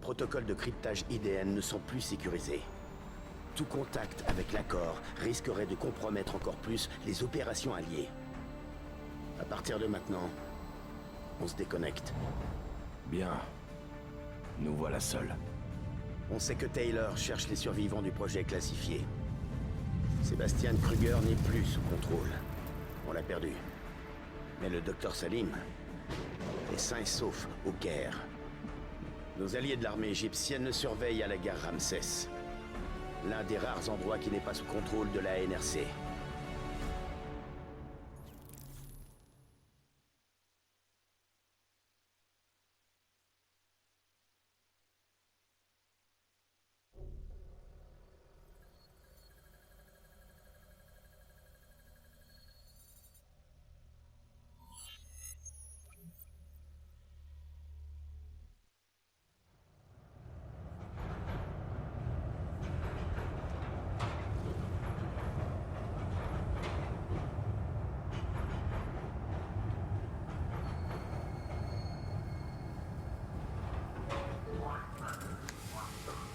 protocoles de cryptage IDN ne sont plus sécurisés. Tout contact avec l'accord risquerait de compromettre encore plus les opérations alliées. À partir de maintenant, on se déconnecte. Bien. Nous voilà seuls. On sait que Taylor cherche les survivants du projet classifié. Sébastien Kruger n'est plus sous contrôle. On l'a perdu. Mais le docteur Salim est sain et sauf au Caire. Nos alliés de l'armée égyptienne le surveillent à la gare Ramsès. L'un des rares endroits qui n'est pas sous contrôle de la NRC.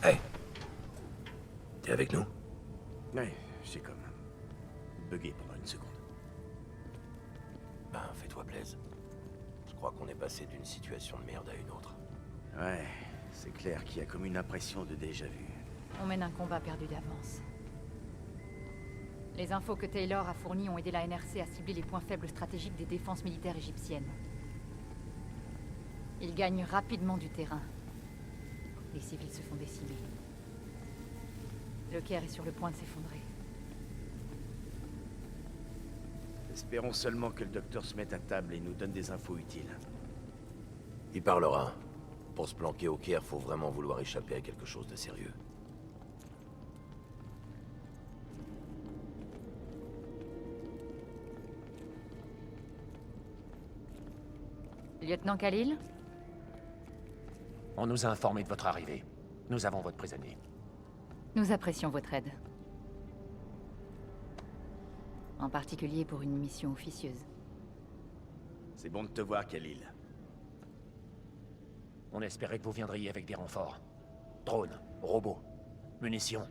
Hey! T'es avec nous? Ouais, j'ai comme bugué pendant une seconde. Ben, fais-toi plaisir. Je crois qu'on est passé d'une situation de merde à une autre. Ouais, c'est clair qu'il y a comme une impression de déjà-vu. On mène un combat perdu d'avance. Les infos que Taylor a fournies ont aidé la NRC à cibler les points faibles stratégiques des défenses militaires égyptiennes. Ils gagnent rapidement du terrain. Les civils se font décimer. Le Caire est sur le point de s'effondrer. Espérons seulement que le docteur se mette à table et nous donne des infos utiles. Il parlera. Pour se planquer au Caire, faut vraiment vouloir échapper à quelque chose de sérieux. Lieutenant Khalil? On nous a informé de votre arrivée. Nous avons votre prisonnier. Nous apprécions votre aide. En particulier pour une mission officieuse. C'est bon de te voir, Khalil. On espérait que vous viendriez avec des renforts. Drones, robots, munitions.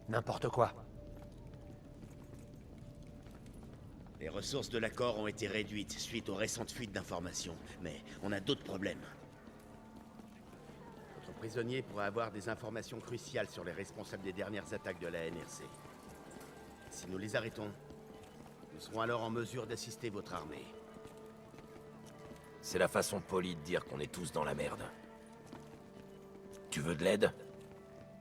N'importe quoi. Les ressources de l'accord ont été réduites suite aux récentes fuites d'informations, mais on a d'autres problèmes. Votre prisonnier pourra avoir des informations cruciales sur les responsables des dernières attaques de la NRC. Si nous les arrêtons, nous serons alors en mesure d'assister votre armée. C'est la façon polie de dire qu'on est tous dans la merde. Tu veux de l'aide?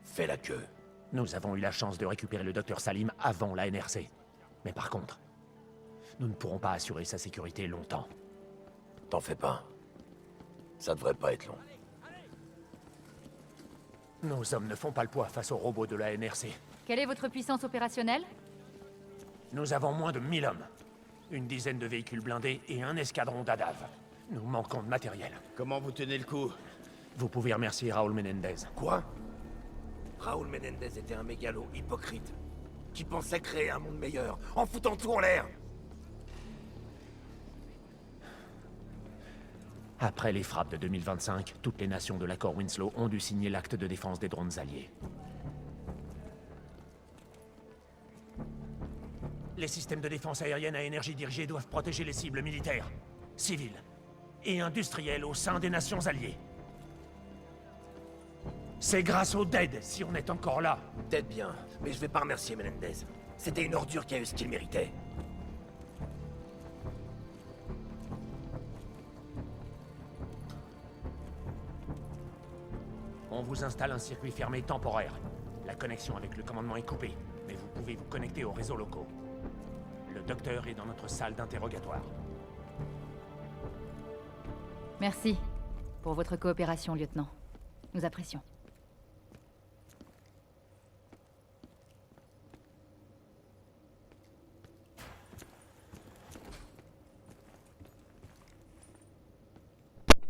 Fais la queue. Nous avons eu la chance de récupérer le docteur Salim avant la NRC. Mais par contre, nous ne pourrons pas assurer sa sécurité longtemps. T'en fais pas. Ça devrait pas être long. Nos hommes ne font pas le poids face aux robots de la NRC. Quelle est votre puissance opérationnelle? Nous avons moins de 1000 hommes. Une dizaine de véhicules blindés et un escadron d'ADAV. Nous manquons de matériel. Comment vous tenez le coup? Vous pouvez remercier Raoul Menendez. Quoi? Raoul Menendez était un mégalo hypocrite qui pensait créer un monde meilleur en foutant tout en l'air. Après les frappes de 2025, toutes les nations de l'accord Winslow ont dû signer l'acte de défense des drones alliés. Les systèmes de défense aérienne à énergie dirigée doivent protéger les cibles militaires, civiles et industrielles au sein des nations alliées. C'est grâce au DED si on est encore là. Peut-être bien, mais je vais pas remercier Menendez. C'était une ordure qui a eu ce qu'il méritait. On vous installe un circuit fermé temporaire. La connexion avec le commandement est coupée, mais vous pouvez vous connecter aux réseaux locaux. Le docteur est dans notre salle d'interrogatoire. Merci pour votre coopération, lieutenant. Nous apprécions.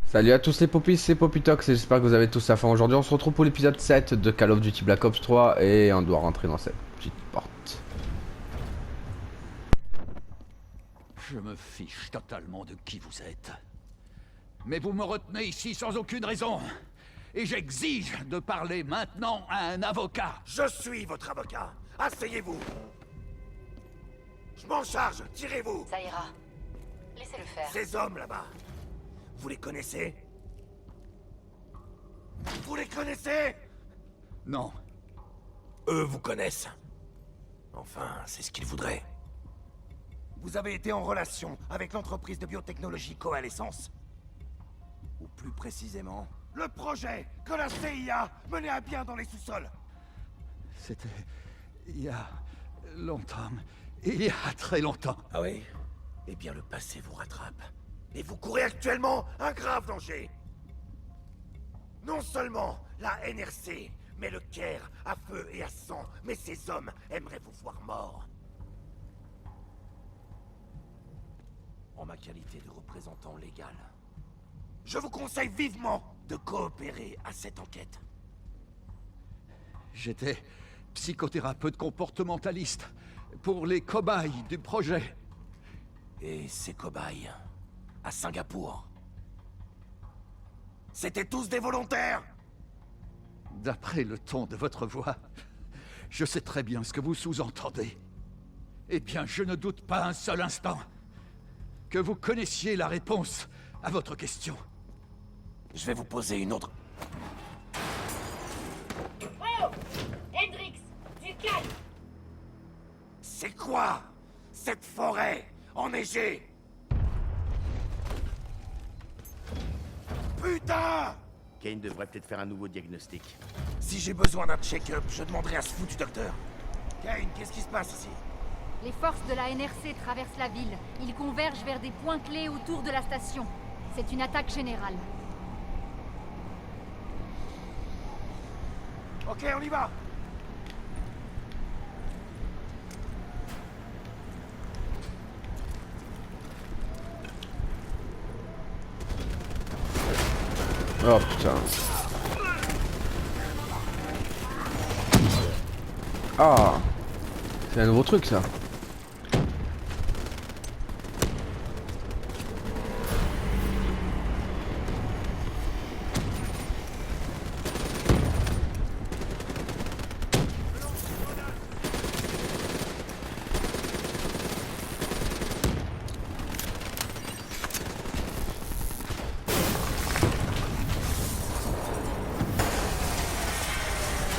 Salut à tous les popis, c'est Popitox et j'espère que vous avez tous la fin aujourd'hui. On se retrouve pour l'épisode 7 de Call of Duty Black Ops 3 et on doit rentrer dans cette petite porte. Je me fiche totalement de qui vous êtes. Mais vous me retenez ici sans aucune raison. et j'exige de parler maintenant à un avocat. Je suis votre avocat. Asseyez-vous. Je m'en charge. Tirez-vous. Ça ira. Laissez-le faire. Ces hommes là-bas. Vous les connaissez? Vous les connaissez? Non. Eux vous connaissent. Enfin, c'est ce qu'ils voudraient. Vous avez été en relation avec l'entreprise de biotechnologie Coalescence? Ou plus précisément, le projet que la CIA menait à bien dans les sous-sols. C'était... il y a... longtemps. Il y a très longtemps. Ah oui? Eh bien, le passé vous rattrape. Et vous courez actuellement un grave danger. Non seulement la NRC met le Caire à feu et à sang, mais ces hommes aimeraient vous voir mort. En ma qualité de représentant légal, je vous conseille vivement de coopérer à cette enquête. J'étais psychothérapeute comportementaliste pour les cobayes du projet. Et ces cobayes, à Singapour, c'étaient tous des volontaires! D'après le ton de votre voix, je sais très bien ce que vous sous-entendez. Eh bien, je ne doute pas un seul instant que vous connaissiez la réponse à votre question. Je vais vous poser une autre... Oh Hendrix, du calme. C'est quoi cette forêt enneigée? Putain! Kane devrait peut-être faire un nouveau diagnostic. Si j'ai besoin d'un check-up, je demanderai à ce foutu docteur. Kane, qu'est-ce qui se passe ici? Les forces de la NRC traversent la ville. Ils convergent vers des points clés autour de la station. C'est une attaque générale. Ok, on y va! Oh putain. Ah, c'est un nouveau truc ça.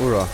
Oula.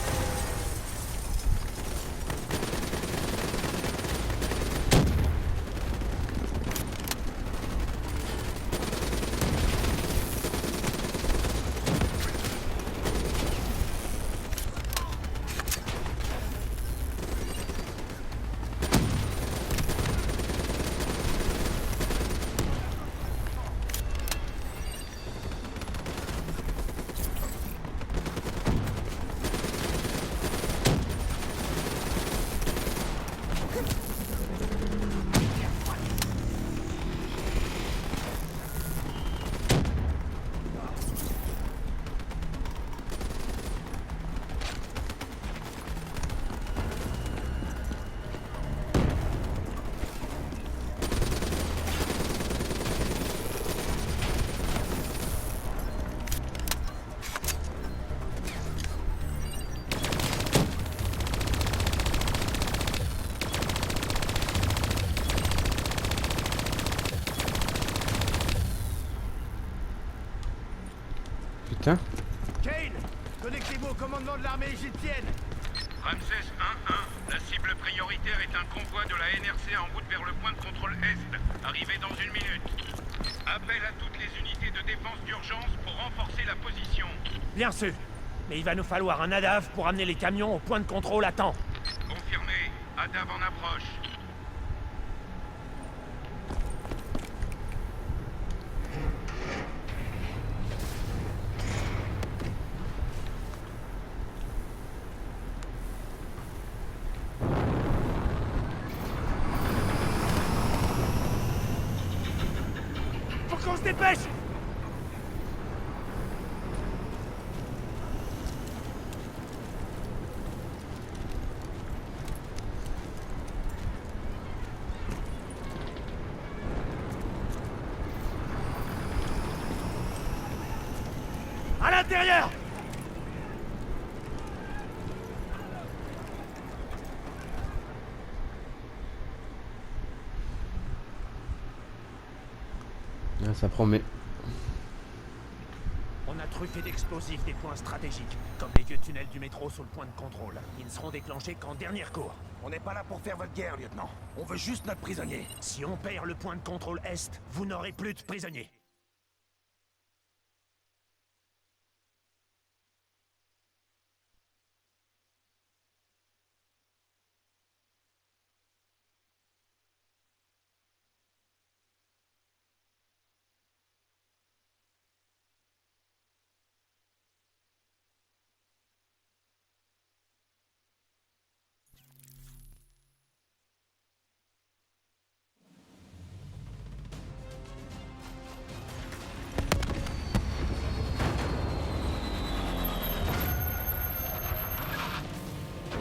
Putain. Kane, connectez-vous au commandement de l'armée égyptienne. Ramsès 1-1, la cible prioritaire est un convoi de la NRC en route vers le point de contrôle Est, arrivé dans 1 minute. Appel à toutes les unités de défense d'urgence pour renforcer la position. Bien sûr. Mais il va nous falloir un ADAV pour amener les camions au point de contrôle à temps. Confirmé, ADAV en approche. Faut qu'on se dépêche! À l'intérieur! l'intérieur! Ouais, ça promet. On a truffé d'explosifs des points stratégiques, comme les vieux tunnels du métro sous le point de contrôle. Ils ne seront déclenchés qu'en dernier recours. On n'est pas là pour faire votre guerre, lieutenant. On veut juste notre prisonnier. Si on perd le point de contrôle Est, vous n'aurez plus de prisonniers.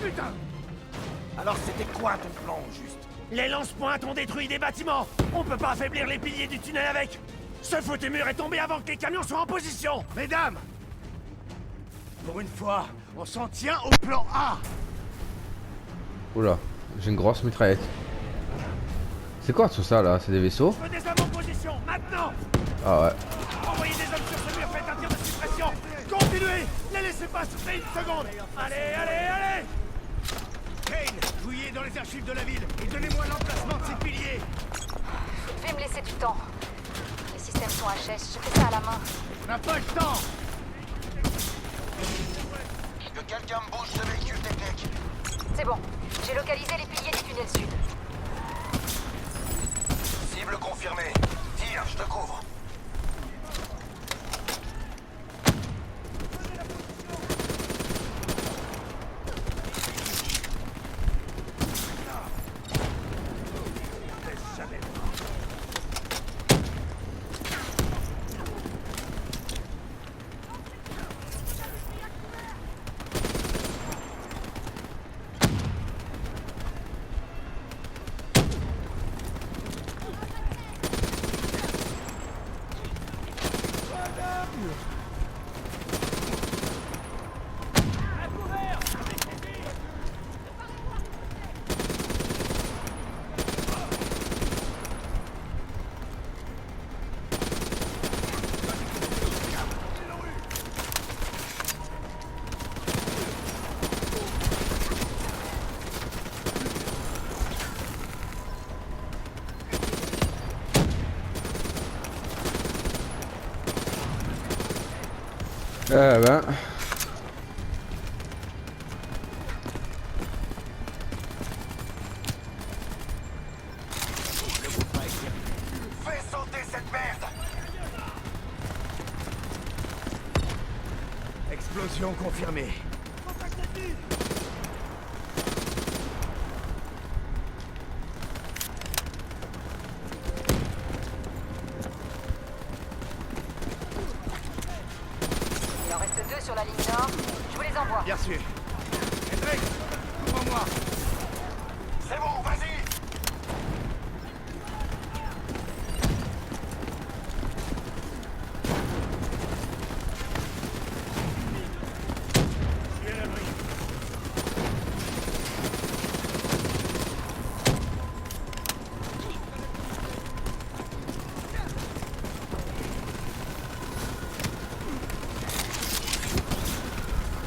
Putain! Alors c'était quoi ton plan, au juste? Les lance-pointes ont détruit des bâtiments. On peut pas affaiblir les piliers du tunnel avec. Ce foutu mur est tombé avant que les camions soient en position. Mesdames! Pour une fois, on s'en tient au plan A! Oula, j'ai une grosse mitraillette. C'est quoi tout ça là? C'est des vaisseaux? Je veux des hommes en position, maintenant. Ah ouais. Envoyez des hommes sur ce mur, faites un tir de suppression. Continuez. Ne laissez pas souffler une seconde. Allez, allez, allez. Kane, fouillez dans les archives de la ville et donnez-moi l'emplacement de ces piliers! Je vais me laisser du temps. Les systèmes sont HS, je fais ça à la main. On n'a pas le temps! Que quelqu'un me bouge ce véhicule technique. C'est bon, j'ai localisé les piliers du tunnel sud. Cible confirmée. Tire, je te couvre. Ben. Fais sauter cette merde. Explosion confirmée. Il en reste 2 sur la ligne nord. Je vous les envoie. Bien sûr. Hendrix, ouvre-moi. C'est bon, vas-y.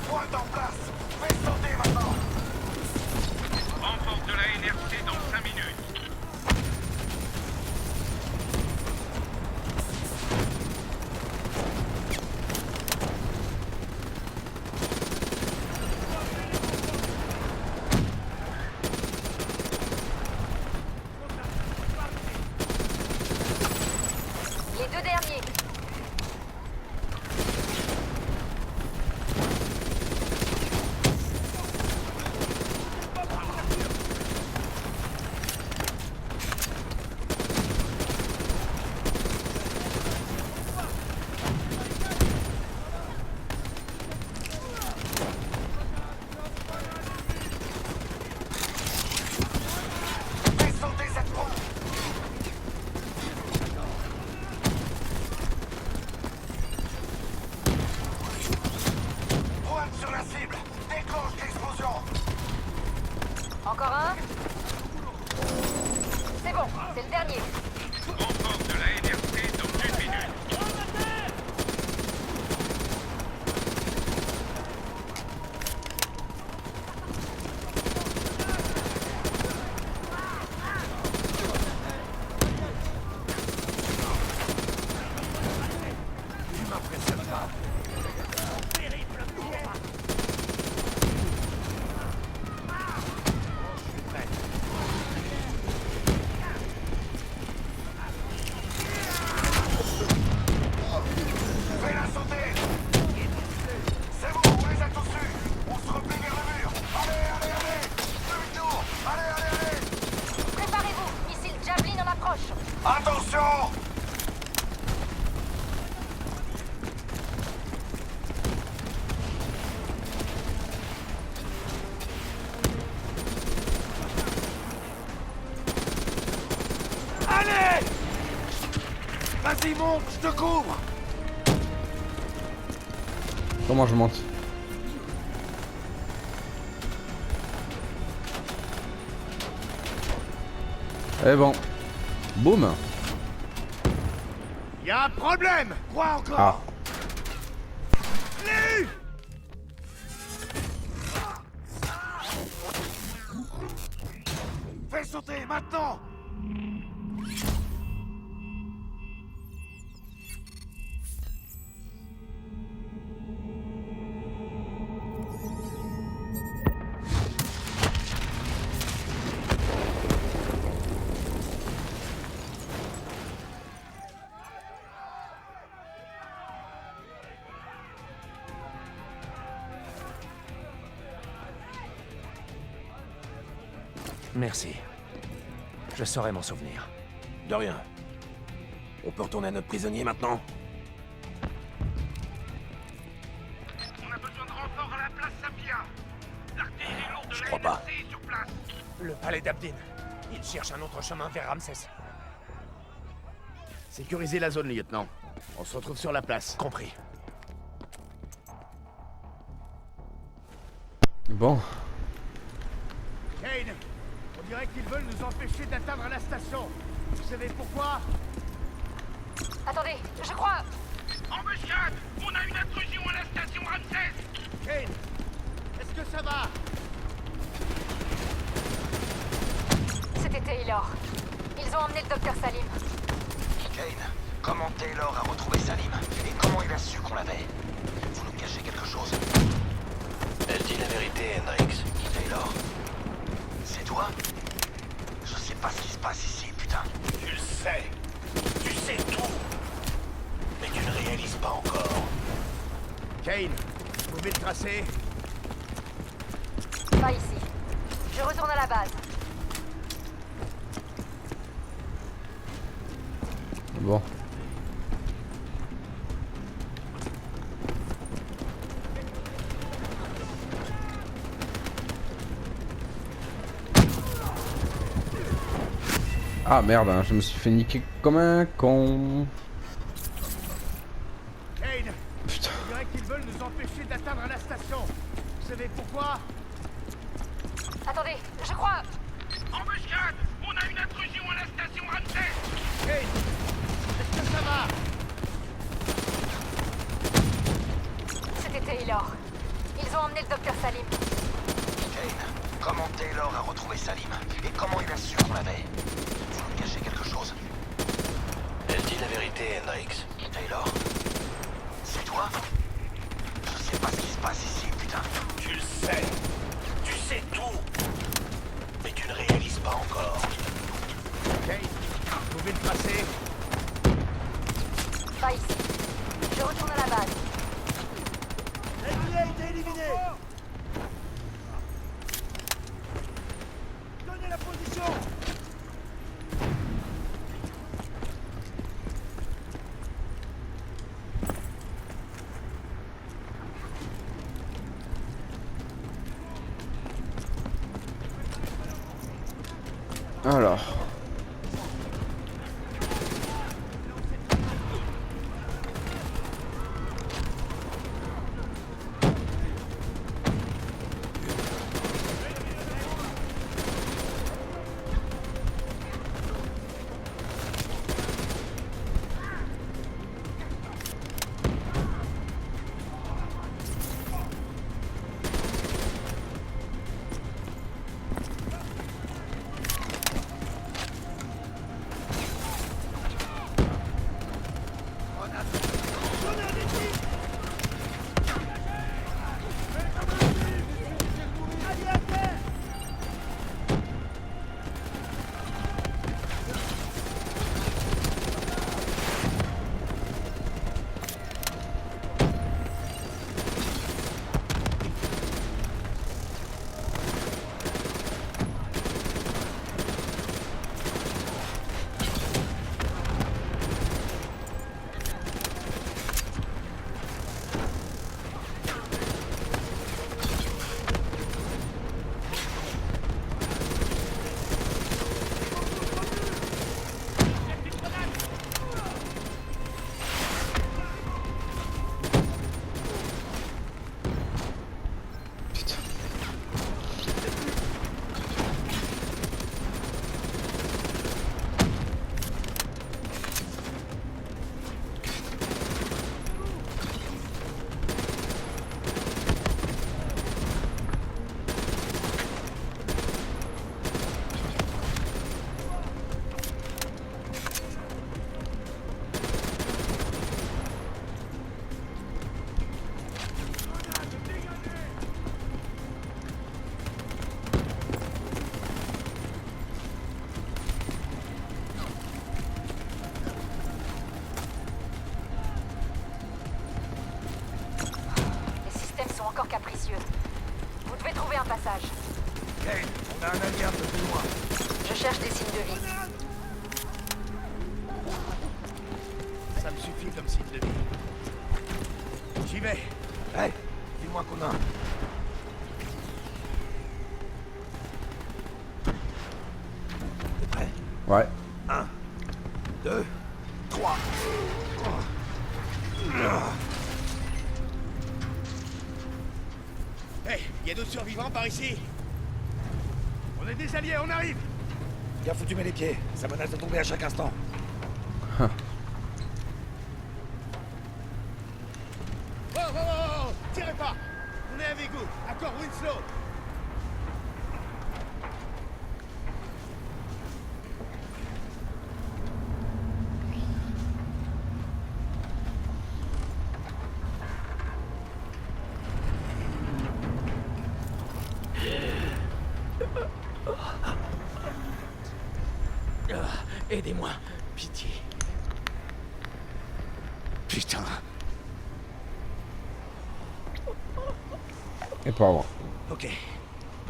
Pointe en place. C'est bon, c'est le dernier. Renfort de la NRC dans 1 minute. Tu m'impressionnes pas. Fais-la sauter! C'est bon, on les a tous eus! On se replie vers le mur! Allez, allez, allez! Demi-tour! Allez, allez, allez! Préparez-vous, missile Javelin en approche. Attention! Allez! Vas-y, monte, je te couvre! Comment je monte? Eh bon. Boum. Y a un problème! Quoi encore? Ah. L'ai eu! Fais sauter, maintenant! Merci. Je saurai m'en souvenir. De rien. On peut retourner à notre prisonnier maintenant? On a besoin de renfort à la place Safia. L'artillerie lourde de Je la crois pas. NRC est sur place. Le palais d'Abdin. Il cherche un autre chemin vers Ramsès. Sécurisez la zone, lieutenant. On se retrouve sur la place. Compris. Bon. Kane, on dirait qu'ils veulent nous empêcher d'atteindre la station. Vous savez pourquoi? Attendez, je crois... Embuscade! On a une intrusion à la station Ramsès! Kane, est-ce que ça va? C'était Taylor. Ils ont emmené le docteur Salim. Kane, comment Taylor a retrouvé Salim? Et comment il a su qu'on l'avait? Vous nous cachez quelque chose? Elle dit la vérité, Hendrix. Taylor? C'est toi? Je sais pas ce qui se passe ici, putain. Tu le sais. Tu sais tout. Mais tu ne réalises pas encore. Kane, vous pouvez le tracer? Pas ici. Je retourne à la base. Bon. Ah merde, hein, je me suis fait niquer comme un con. Kane, Putain. on dirait qu'ils veulent nous empêcher d'atteindre la station. Vous savez pourquoi? Attendez, je crois... Embuscade! On a une intrusion à la station Ramsès! Kane, est-ce que ça va? C'était Taylor. Ils ont emmené le docteur Salim. Kane, comment Taylor a retrouvé Salim? Et comment il a su qu'on l'avait? Vous nous cachez quelque chose? Elle dit la vérité, Hendrix. Taylor? C'est toi? Je sais pas ce qui se passe ici, putain. Tu le sais. Tu sais tout. Mais tu ne réalises pas encore. Kane, vous pouvez le tracer? Pas ici. Je retourne à la base. L'ennemi a été éliminé! Donnez la position! Alors. cherche des signes de vie. Ça me suffit comme signe de vie. J'y vais. Hey, dis-moi qu'on a. T'es prêt? Ouais. 1, 2, 3. Hey, y a d'autres survivants par ici? On est des alliés, on arrive! Bien foutu mes les pieds, ça menace de tomber à chaque instant. Huh. Oh, oh, oh, oh, tirez pas! On est avec vous, accord Winslow! Aidez-moi, pitié. Putain. Et pas avant. Ok,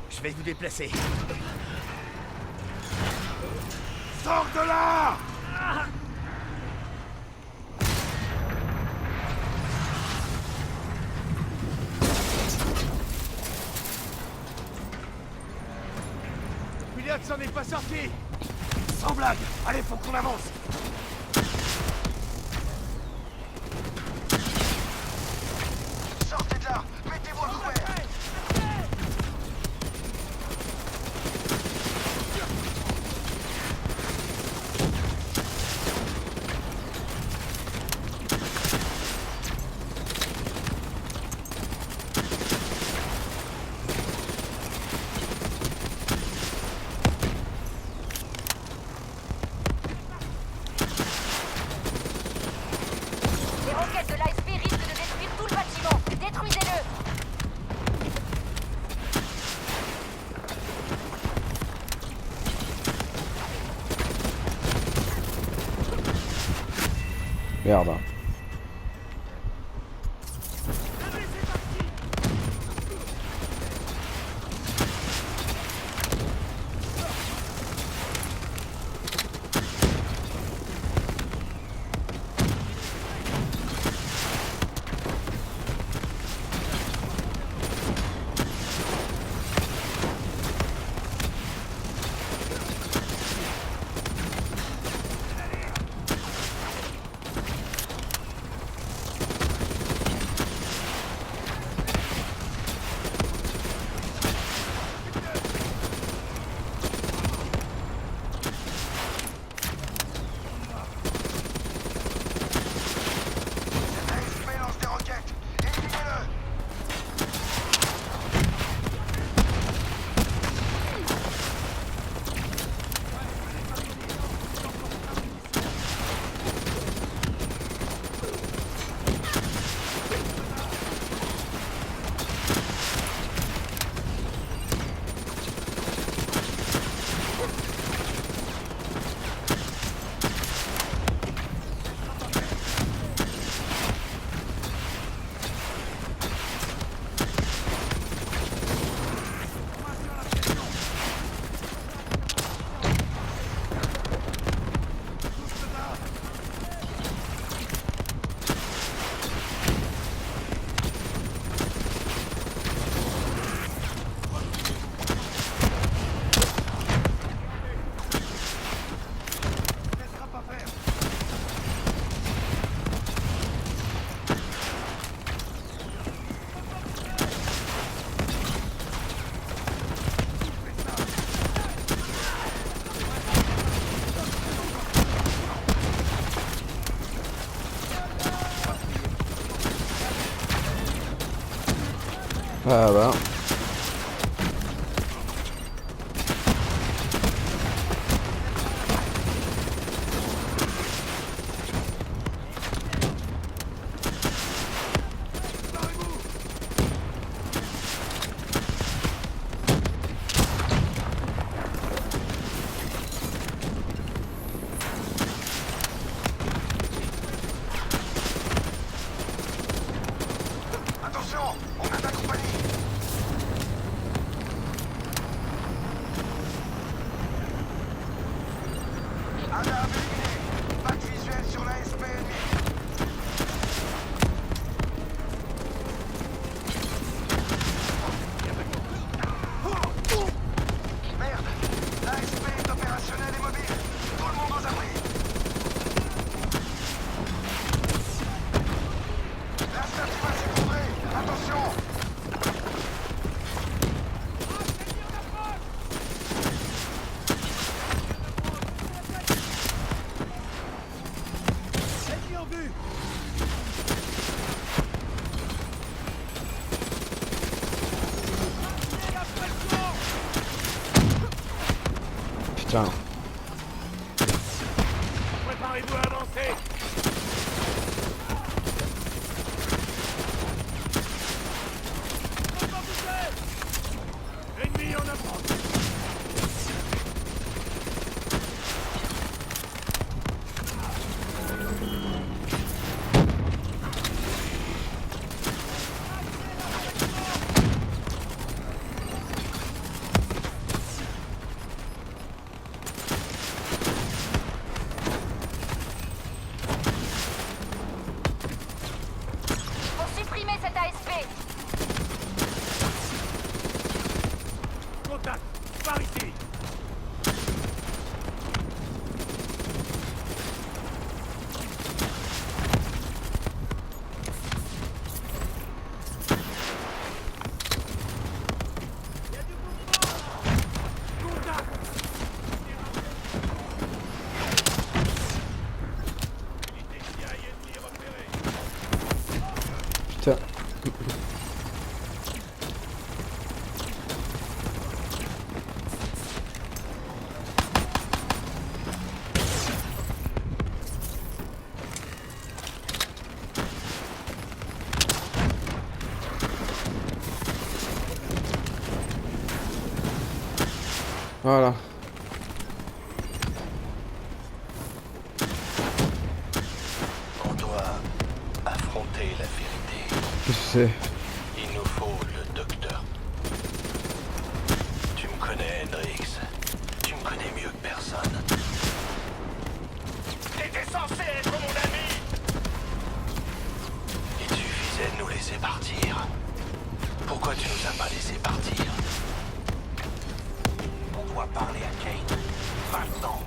je vais vous déplacer. Sors de là! Pilote s'en est pas sorti! Sans blague! Allez, faut qu'on avance! Sortez de là! Mettez-vous à couvert! Les roquettes de l'ISP risquent de détruire tout le bâtiment. Détruisez-le! Merde. ASP lance des roquettes! Éliminez-le! Ah bah. Attention! On attaque compagnie! Radar éliminé. Pas de visuel sur la SP ennemie. Merde. L'ASP est opérationnel et mobile. Tout le monde aux abris. La statue va s'effondrer. Attention. Putain. Préparez-vous à avancer. Ennemi en approche. Faut supprimer cette ASP. Contact. Par ici. Putain. Voilà. On doit affronter la vérité. Qu'est-ce que c'est? Il nous faut le docteur. Tu me connais, Hendrix. Tu me connais mieux que personne. T'étais censé être mon ami! Il suffisait de nous laisser partir. Pourquoi tu nous as pas laissé partir? On doit parler à Kane. Maintenant.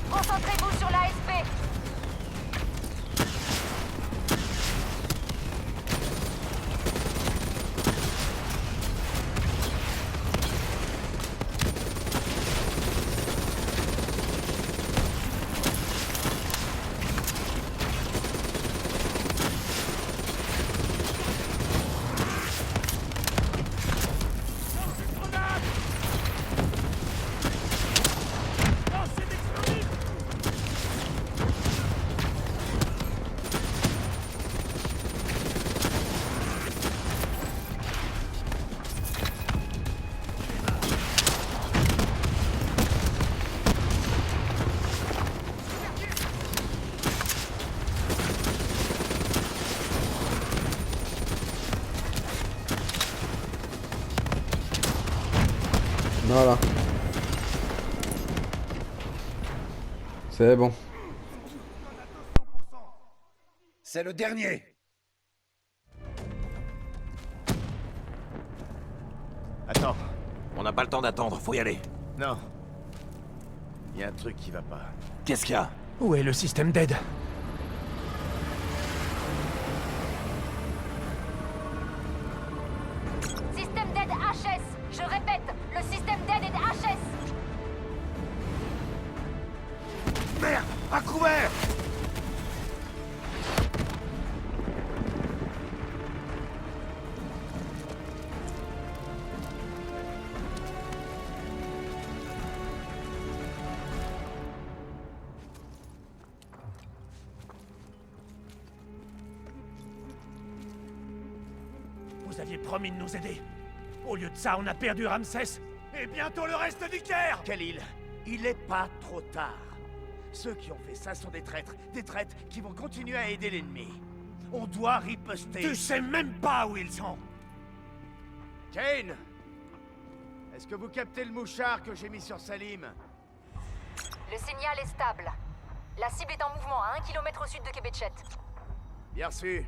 Concentrez-vous sur l'ASP. Voilà. C'est bon. C'est le dernier. Attends. On n'a pas le temps d'attendre, faut y aller. Non. Y a un truc qui va pas. Qu'est-ce qu'il y a? Où est le système d'aide? Système d'aide HS. Je répète, le système d'aide est HS. Merde! À couvert! Vous aviez promis de nous aider. Au lieu de ça, on a perdu Ramsès et bientôt le reste du Caire. Khalil, il est pas trop tard. Ceux qui ont fait ça sont des traîtres qui vont continuer à aider l'ennemi. On doit riposter. Tu sais même pas où ils sont. Kane! Est-ce que vous captez le mouchard que j'ai mis sur Salim? Le signal est stable. La cible est en mouvement à 1 km au sud de Kebetchet. Bien reçu.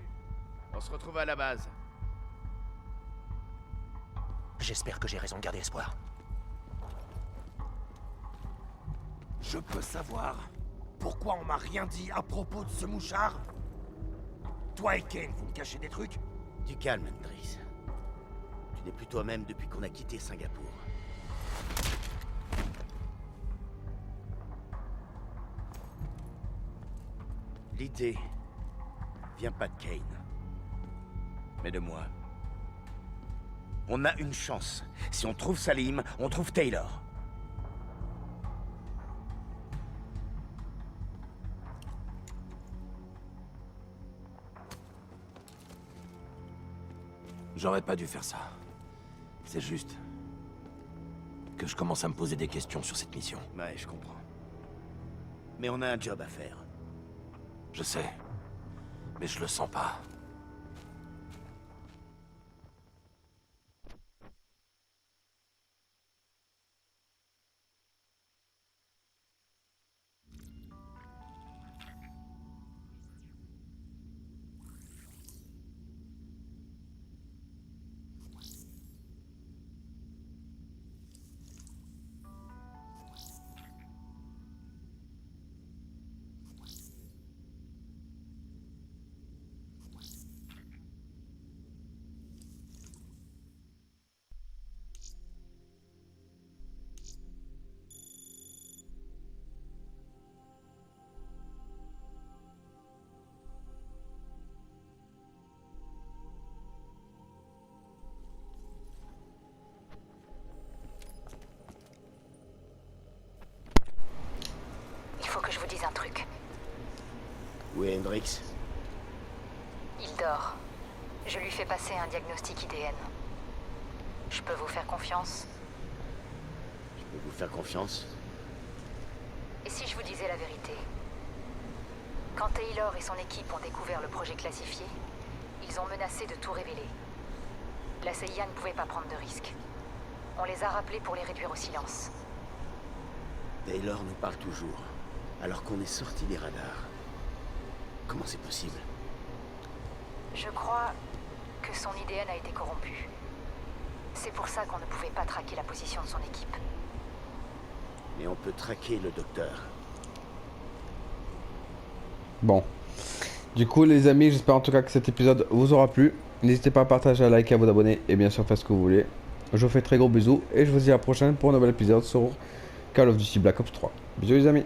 On se retrouve à la base. J'espère que j'ai raison de garder espoir. Je peux savoir pourquoi on m'a rien dit à propos de ce mouchard? Toi et Kane, vous me cachez des trucs? Du calme, Hendrix. Tu n'es plus toi-même depuis qu'on a quitté Singapour. L'idée vient pas de Kane, mais de moi. On a une chance. Si on trouve Salim, on trouve Taylor. J'aurais pas dû faire ça. C'est juste que je commence à me poser des questions sur cette mission. Ouais, je comprends. Mais on a un job à faire. Je sais, mais je le sens pas. Il faut que je vous dise un truc. Où est Hendrix? Il dort. Je lui fais passer un diagnostic IDN. Je peux vous faire confiance? Je peux vous faire confiance? Et si je vous disais la vérité? Quand Taylor et son équipe ont découvert le projet classifié, ils ont menacé de tout révéler. La CIA ne pouvait pas prendre de risques. On les a rappelés pour les réduire au silence. Taylor nous parle toujours, alors qu'on est sorti des radars. Comment c'est possible? Je crois que son IDN a été corrompu. C'est pour ça qu'on ne pouvait pas traquer la position de son équipe. Mais on peut traquer le docteur. Bon. Du coup, les amis, j'espère en tout cas que cet épisode vous aura plu. N'hésitez pas à partager, à liker, à vous abonner et bien sûr faire ce que vous voulez. Je vous fais très gros bisous et je vous dis à la prochaine pour un nouvel épisode sur Call of Duty Black Ops 3. Bisous les amis.